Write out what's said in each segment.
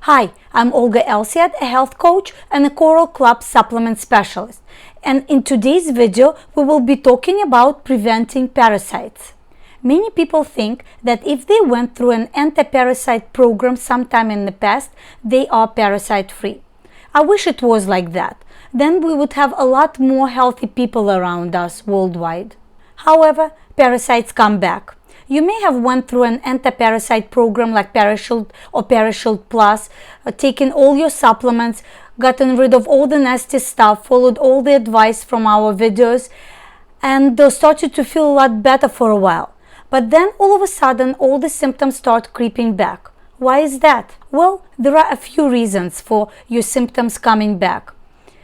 Hi, I'm Olga Elsiad, a health coach and a Coral Club supplement specialist. And in today's video, we will be talking about preventing parasites. Many people think that if they went through an anti-parasite program sometime in the past, they are parasite-free. I wish it was like that. Then we would have a lot more healthy people around us worldwide. However, parasites come back. You may have went through an anti-parasite program like Parashield or Parashield Plus, taken all your supplements, gotten rid of all the nasty stuff, followed all the advice from our videos, and started to feel a lot better for a while. But then all of a sudden, all the symptoms start creeping back. Why is that? Well, there are a few reasons for your symptoms coming back.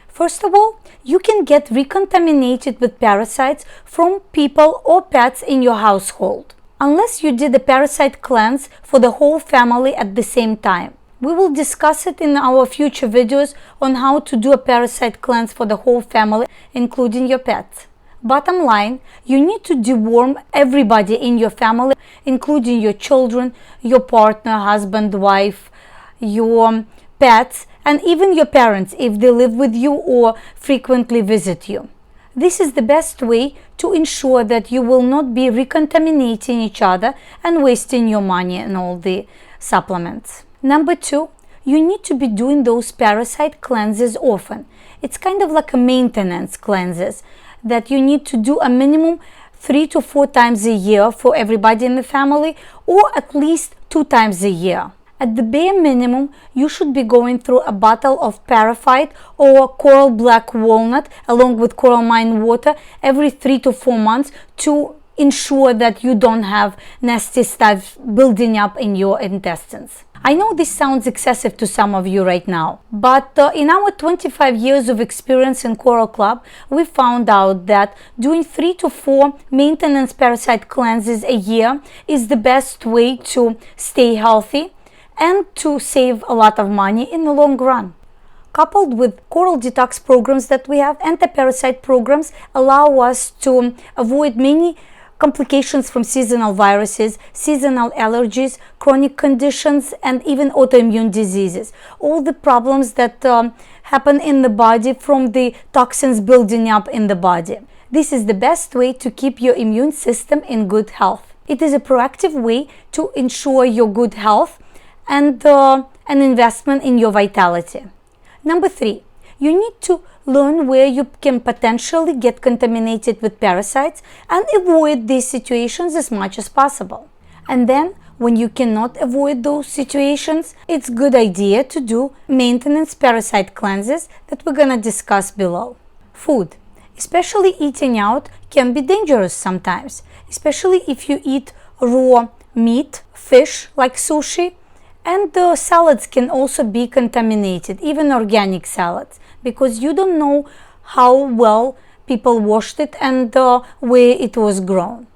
First of all, you can get recontaminated with parasites from people or pets in your household, unless you did a parasite cleanse for the whole family at the same time. We will discuss it in our future videos on how to do a parasite cleanse for the whole family, including your pets. Bottom line, you need to deworm everybody in your family, including your children, your partner, husband, wife, your pets, and even your parents if they live with you or frequently visit you. This is the best way to ensure that you will not be recontaminating each other and wasting your money and all the supplements. Number 2, you need to be doing those parasite cleanses often. It's kind of like a maintenance cleanses that you need to do a minimum 3 to 4 times a year for everybody in the family, or at least 2 times a year. At the bare minimum, you should be going through a bottle of Parasite or coral black walnut along with coral mine water every 3 to 4 months to ensure that you don't have nasty stuff building up in your intestines. I know this sounds excessive to some of you right now, but in our 25 years of experience in Coral Club, we found out that doing 3 to 4 maintenance parasite cleanses a year is the best way to stay healthy and to save a lot of money in the long run. Coupled with coral detox programs that we have, anti-parasite programs allow us to avoid many complications from seasonal viruses, seasonal allergies, chronic conditions, and even autoimmune diseases. All the problems that happen in the body from the toxins building up in the body. This is the best way to keep your immune system in good health. It is a proactive way to ensure your good health and an investment in your vitality. Number 3, you need to learn where you can potentially get contaminated with parasites and avoid these situations as much as possible. And then, when you cannot avoid those situations, it's a good idea to do maintenance parasite cleanses that we're going to discuss below. Food, especially eating out, can be dangerous sometimes, especially if you eat raw meat, fish like sushi, and the salads can also be contaminated, even organic salads, because you don't know how well people washed it and where it was grown.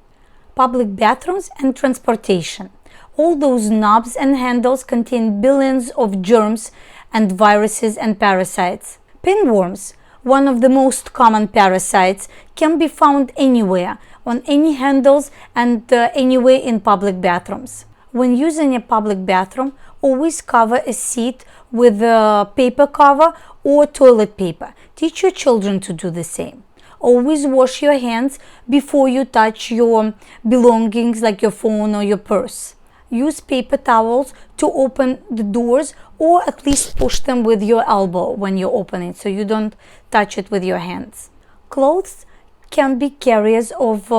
Public bathrooms and transportation. All those knobs and handles contain billions of germs and viruses and parasites. Pinworms, one of the most common parasites, can be found anywhere, on any handles and anywhere in public bathrooms. When using a public bathroom, always cover a seat with a paper cover or toilet paper. Teach your children to do the same. Always wash your hands before you touch your belongings like your phone or your purse. Use paper towels to open the doors, or at least push them with your elbow when you open it so you don't touch it with your hands. Clothes can be carriers of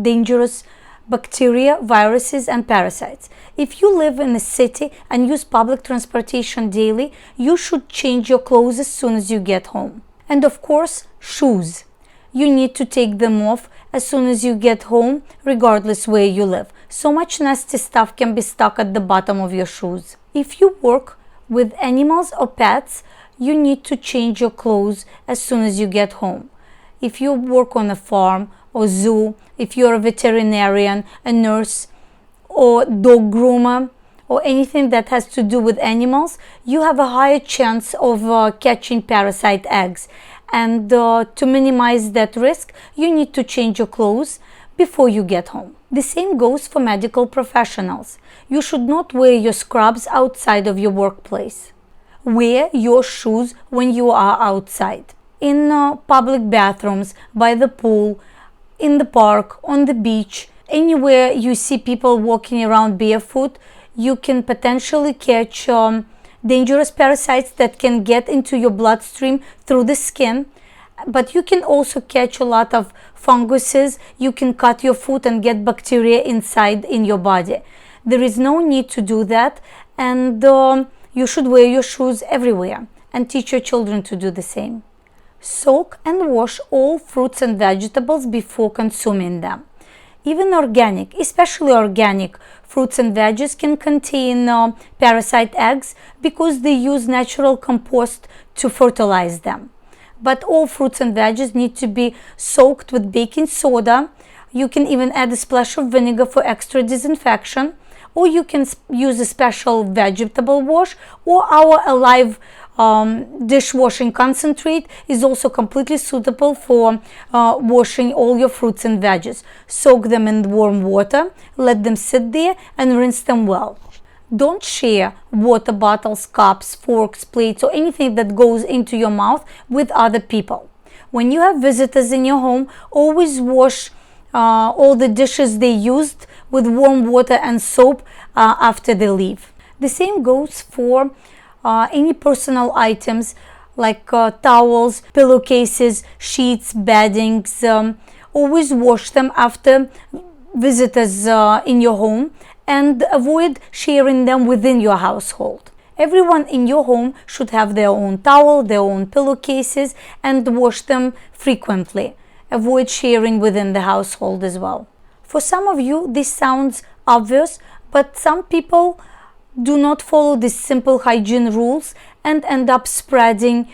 dangerous bacteria, viruses, and parasites. If you live in a city and use public transportation daily, you should change your clothes as soon as you get home. And of course, shoes. You need to take them off as soon as you get home, regardless where you live. So much nasty stuff can be stuck at the bottom of your shoes. If you work with animals or pets, you need to change your clothes as soon as you get home. If you work on a farm or zoo, if you're a veterinarian, a nurse, or dog groomer, or anything that has to do with animals, you have a higher chance of catching parasite eggs. And to minimize that risk, you need to change your clothes before you get home. The same goes for medical professionals. You should not wear your scrubs outside of your workplace. Wear your shoes when you are outside. In public bathrooms, by the pool, in the park, on the beach, anywhere you see people walking around barefoot, you can potentially catch dangerous parasites that can get into your bloodstream through the skin. But you can also catch a lot of funguses. You can cut your foot and get bacteria inside in your body. There is no need to do that, and you should wear your shoes everywhere and teach your children to do the same. Soak and wash all fruits and vegetables before consuming them. Even organic, especially organic fruits and veggies can contain parasite eggs because they use natural compost to fertilize them. But all fruits and veggies need to be soaked with baking soda. You can even add a splash of vinegar for extra disinfection, or you can use a special vegetable wash, or our Alive dishwashing concentrate is also completely suitable for washing all your fruits and veggies. Soak them in warm water, let them sit there, and rinse them well. Don't share water bottles, cups, forks, plates, or anything that goes into your mouth with other people. When you have visitors in your home, always wash all the dishes they used with warm water and soap after they leave. The same goes for any personal items like towels, pillowcases, sheets, beddings. Always wash them after visitors in your home, and avoid sharing them within your household. Everyone in your home should have their own towel, their own pillowcases, and wash them frequently. Avoid sharing within the household as well. For some of you, this sounds obvious, but some people do not follow these simple hygiene rules and end up spreading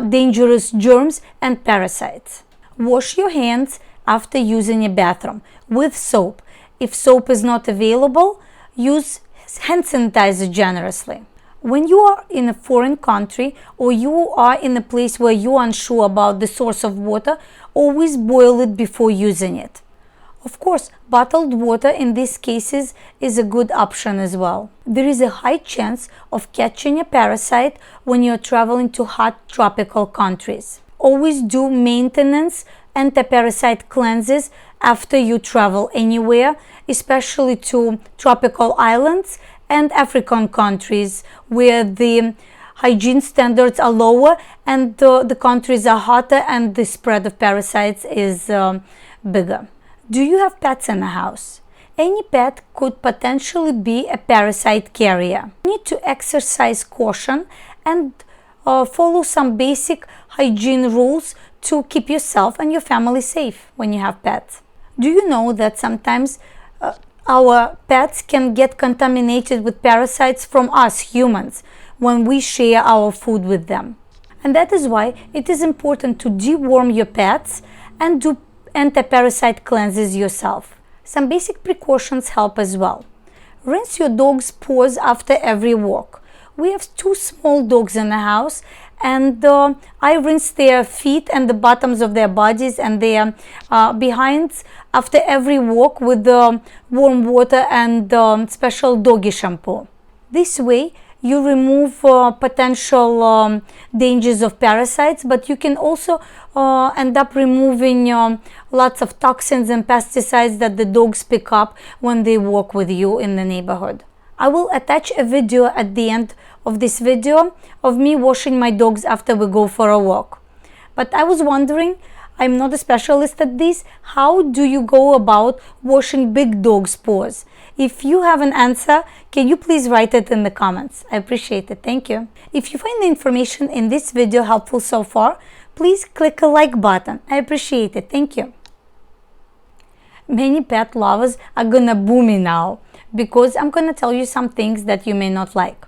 dangerous germs and parasites. Wash your hands after using a bathroom with soap. If soap is not available, use hand sanitizer generously. When you are in a foreign country or you are in a place where you are unsure about the source of water, always boil it before using it. Of course, bottled water in these cases is a good option as well. There is a high chance of catching a parasite when you are traveling to hot tropical countries. Always do maintenance anti-parasite cleanses after you travel anywhere, especially to tropical islands and African countries where the hygiene standards are lower and the countries are hotter and the spread of parasites is bigger. Do you have pets in the house? Any pet could potentially be a parasite carrier. You need to exercise caution and follow some basic hygiene rules to keep yourself and your family safe when you have pets. Do you know that sometimes our pets can get contaminated with parasites from us humans when we share our food with them? And that is why it is important to deworm your pets and do anti-parasite cleanses yourself. Some basic precautions help as well. Rinse your dog's paws after every walk. We have 2 small dogs in the house, and I rinse their feet and the bottoms of their bodies and their behinds after every walk with warm water and special doggy shampoo. This way you remove potential dangers of parasites, but you can also end up removing lots of toxins and pesticides that the dogs pick up when they walk with you in the neighborhood. I will attach a video at the end of this video of me washing my dogs after we go for a walk. But I was wondering, I'm not a specialist at this, how do you go about washing big dogs' paws? If you have an answer, can you please write it in the comments? I appreciate it. Thank you. If you find the information in this video helpful so far, please click a like button. I appreciate it. Thank you. Many pet lovers are gonna boo me now because I'm gonna tell you some things that you may not like.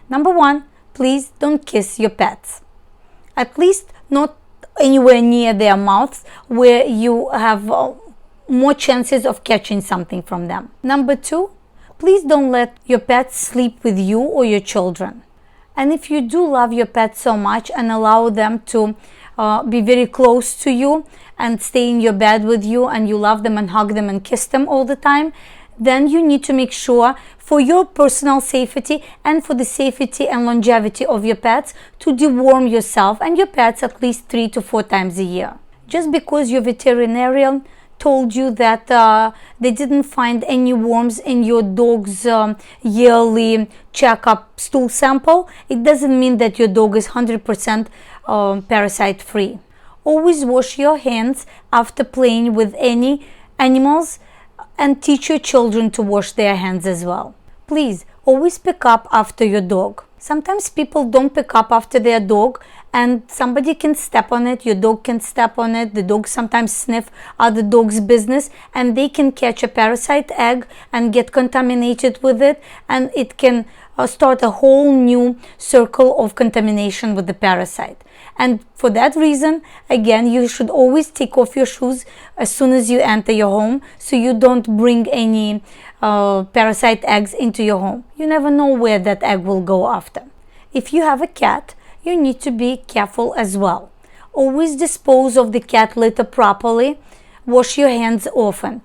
Number 1, please don't kiss your pets. At least not anywhere near their mouths where you have more chances of catching something from them. Number 2, please don't let your pets sleep with you or your children. And if you do love your pet so much and allow them to be very close to you and stay in your bed with you, and you love them and hug them and kiss them all the time, then you need to make sure, for your personal safety and for the safety and longevity of your pets, to deworm yourself and your pets at least 3 to 4 times a year. Just because your veterinarian told you that they didn't find any worms in your dog's yearly checkup stool sample, it doesn't mean that your dog is 100% parasite free. Always wash your hands after playing with any animals, and teach your children to wash their hands as well. Please always pick up after your dog. Sometimes people don't pick up after their dog, and somebody can step on it, your dog can step on it, the dog sometimes sniff other dogs' business, and they can catch a parasite egg and get contaminated with it, and it can start a whole new circle of contamination with the parasite. And for that reason, again, you should always take off your shoes as soon as you enter your home, so you don't bring any parasite eggs into your home. You never know where that egg will go after. If you have a cat, you need to be careful as well. Always dispose of the cat litter properly. Wash your hands often.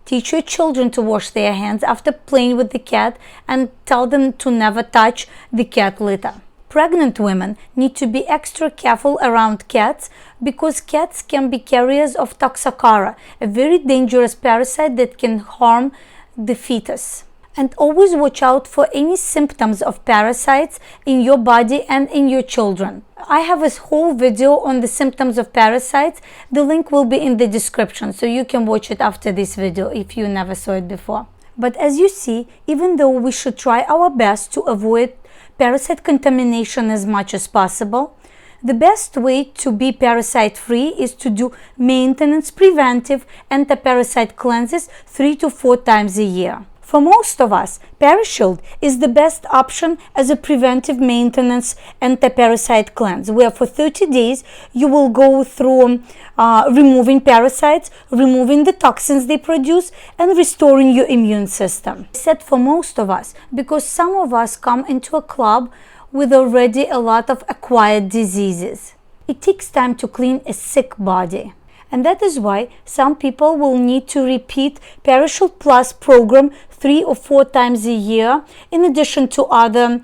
Teach your children to wash their hands after playing with the cat, and tell them to never touch the cat litter. Pregnant women need to be extra careful around cats, because cats can be carriers of Toxocara, a very dangerous parasite that can harm the fetus. And always watch out for any symptoms of parasites in your body and in your children. I have a whole video on the symptoms of parasites. The link will be in the description, so you can watch it after this video if you never saw it before. But as you see, even though we should try our best to avoid parasite contamination as much as possible, the best way to be parasite free is to do maintenance, preventive anti-parasite cleanses 3 to 4 times a year. For most of us, Parashield is the best option as a preventive maintenance anti-parasite cleanse, where for 30 days you will go through removing parasites, removing the toxins they produce, and restoring your immune system. I said for most of us, because some of us come into a club with already a lot of acquired diseases. It takes time to clean a sick body. And that is why some people will need to repeat Parashield Plus program 3 or 4 times a year, in addition to other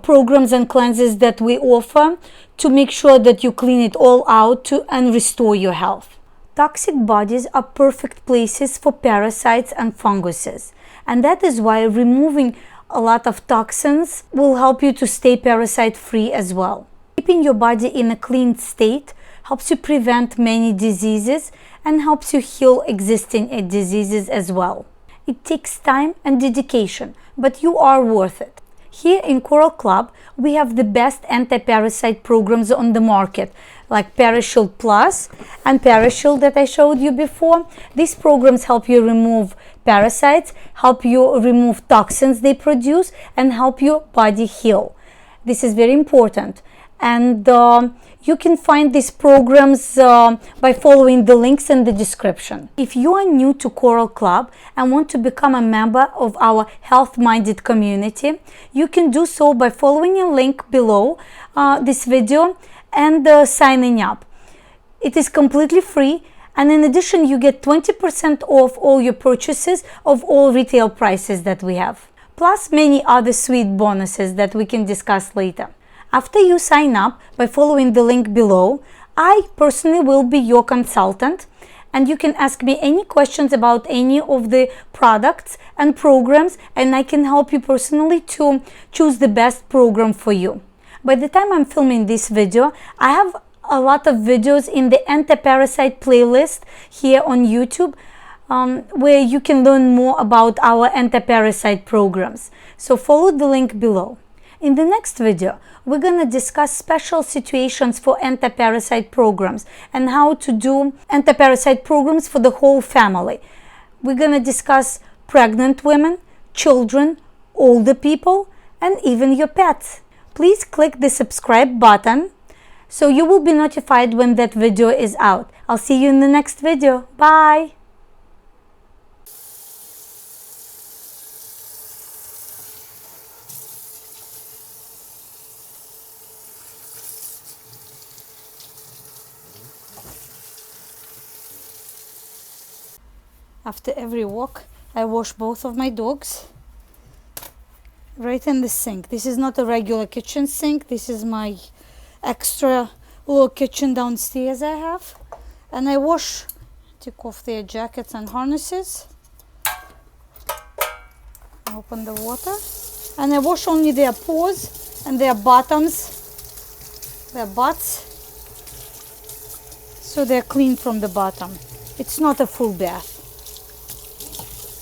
programs and cleanses that we offer, to make sure that you clean it all out and restore your health. Toxic bodies are perfect places for parasites and funguses. And that is why removing a lot of toxins will help you to stay parasite free as well. Keeping your body in a clean state helps you prevent many diseases and helps you heal existing diseases as well. It takes time and dedication, but you are worth it. Here in Coral Club, we have the best anti-parasite programs on the market, like Parashield Plus and Parashield that I showed you before. These programs help you remove parasites, help you remove toxins they produce, and help your body heal. This is very important. And you can find these programs by following the links in the description. If you are new to Coral Club and want to become a member of our health-minded community, you can do so by following a link below this video and signing up. It is completely free, and in addition you get 20% off all your purchases of all retail prices that we have, plus many other sweet bonuses that we can discuss later. After you sign up by following the link below, I personally will be your consultant, and you can ask me any questions about any of the products and programs, and I can help you personally to choose the best program for you. By the time I'm filming this video, I have a lot of videos in the anti-parasite playlist here on YouTube, where you can learn more about our anti-parasite programs. So follow the link below. In the next video, we're going to discuss special situations for anti-parasite programs and how to do anti-parasite programs for the whole family. We're going to discuss pregnant women, children, older people, and even your pets. Please click the subscribe button so you will be notified when that video is out. I'll see you in the next video. Bye! After every walk, I wash both of my dogs right in the sink. This is not a regular kitchen sink. This is my extra little kitchen downstairs I have. And I wash, take off their jackets and harnesses. Open the water. And I wash only their paws and their bottoms, their butts. So they're clean from the bottom. It's not a full bath.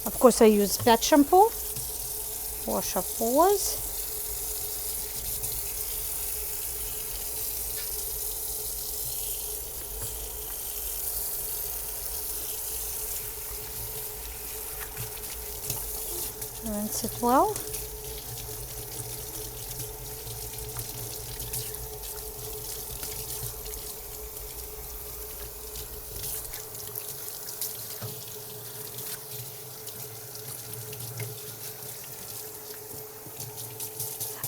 Of course, I use pet shampoo. Wash our paws. Rinse it well.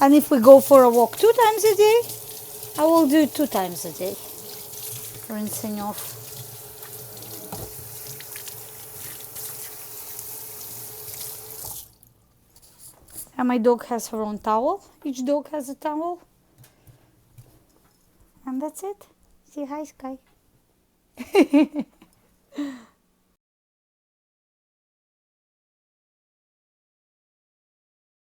And if we go for a walk 2 times a day, I will do it 2 times a day. Rinsing off. And my dog has her own towel. Each dog has a towel. And that's it. Say hi, Sky.